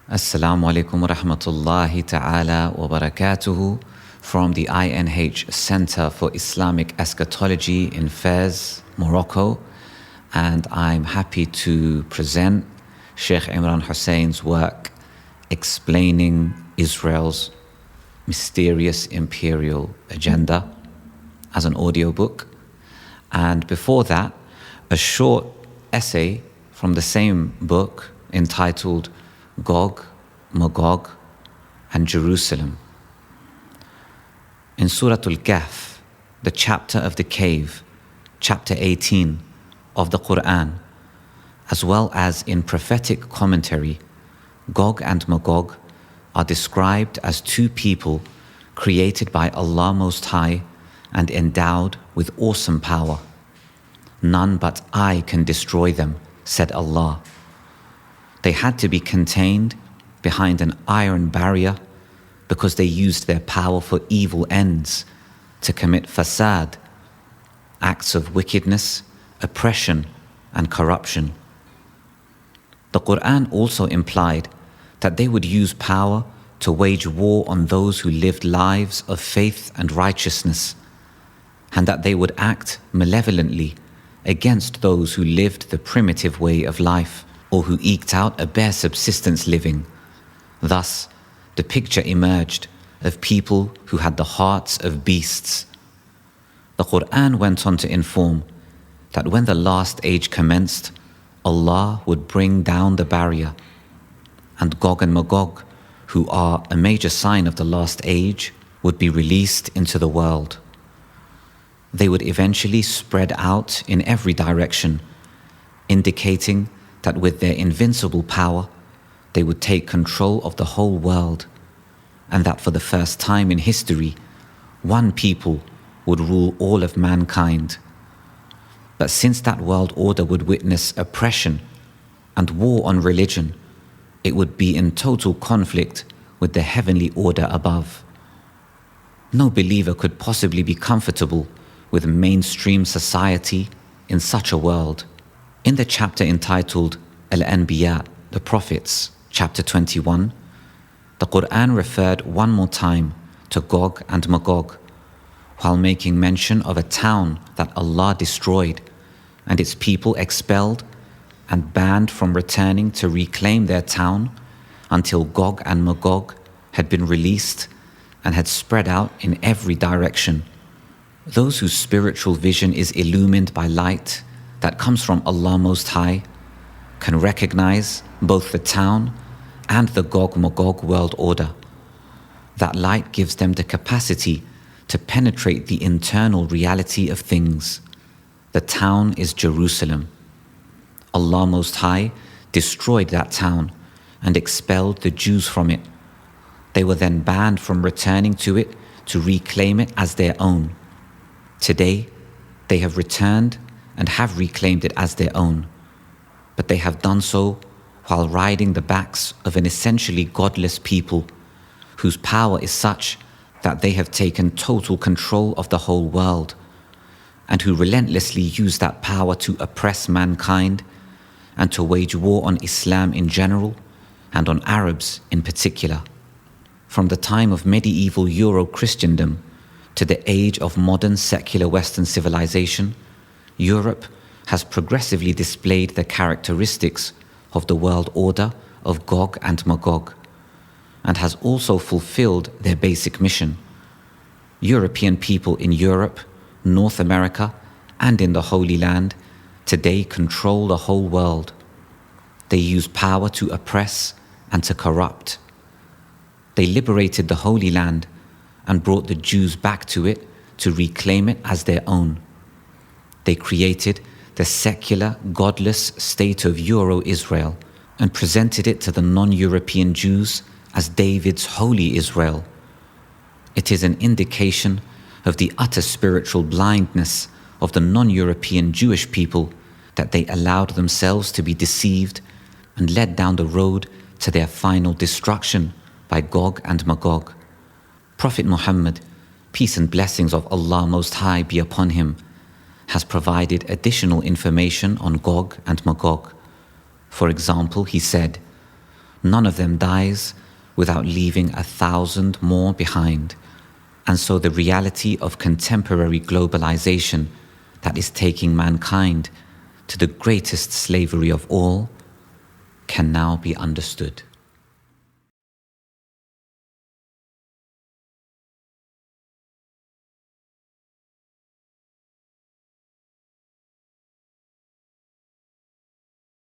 Assalamu alaikum wa rahmatullahi ta'ala wa barakatuhu from the INH Center for Islamic Eschatology in Fez, Morocco. And I'm happy to present Sheikh Imran Hussein's work explaining Israel's mysterious imperial agenda as an audiobook. And before that, a short essay from the same book entitled Gog, Magog, and Jerusalem. In Surah Al-Kahf, the chapter of the cave, chapter 18 of the Quran, as well as in prophetic commentary, Gog and Magog are described as two people created by Allah Most High and endowed with awesome power. None but I can destroy them, said Allah. They had to be contained behind an iron barrier because they used their power for evil ends, to commit fasad, acts of wickedness, oppression, and corruption. The Quran also implied that they would use power to wage war on those who lived lives of faith and righteousness, and that they would act malevolently against those who lived the primitive way of life, or who eked out a bare subsistence living. Thus, the picture emerged of people who had the hearts of beasts. The Quran went on to inform that when the last age commenced, Allah would bring down the barrier, and Gog and Magog, who are a major sign of the last age, would be released into the world. They would eventually spread out in every direction, indicating that with their invincible power, they would take control of the whole world, and that for the first time in history, one people would rule all of mankind. But since that world order would witness oppression and war on religion, it would be in total conflict with the heavenly order above. No believer could possibly be comfortable with mainstream society in such a world. In the chapter entitled Al-Anbiya, the Prophets, chapter 21, the Quran referred one more time to Gog and Magog, while making mention of a town that Allah destroyed and its people expelled and banned from returning to reclaim their town until Gog and Magog had been released and had spread out in every direction. Those whose spiritual vision is illumined by light that comes from Allah Most High can recognize both the town and the Gog-Magog world order. That light gives them the capacity to penetrate the internal reality of things. The town is Jerusalem. Allah Most High destroyed that town and expelled the Jews from it. They were then banned from returning to it to reclaim it as their own. Today, they have returned and have reclaimed it as their own, but they have done so while riding the backs of an essentially godless people whose power is such that they have taken total control of the whole world, and who relentlessly use that power to oppress mankind and to wage war on Islam in general and on Arabs in particular. From the time of medieval Euro-Christendom to the age of modern secular Western civilization, Europe has progressively displayed the characteristics of the world order of Gog and Magog, and has also fulfilled their basic mission. European people in Europe, North America, and in the Holy Land today control the whole world. They use power to oppress and to corrupt. They liberated the Holy Land and brought the Jews back to it to reclaim it as their own. They created the secular, godless state of Euro-Israel and presented it to the non-European Jews as David's holy Israel. It is an indication of the utter spiritual blindness of the non-European Jewish people that they allowed themselves to be deceived and led down the road to their final destruction by Gog and Magog. Prophet Muhammad, peace and blessings of Allah Most High be upon him, has provided additional information on Gog and Magog. For example, he said, None of them dies without leaving 1,000 more behind. And so the reality of contemporary globalization that is taking mankind to the greatest slavery of all can now be understood.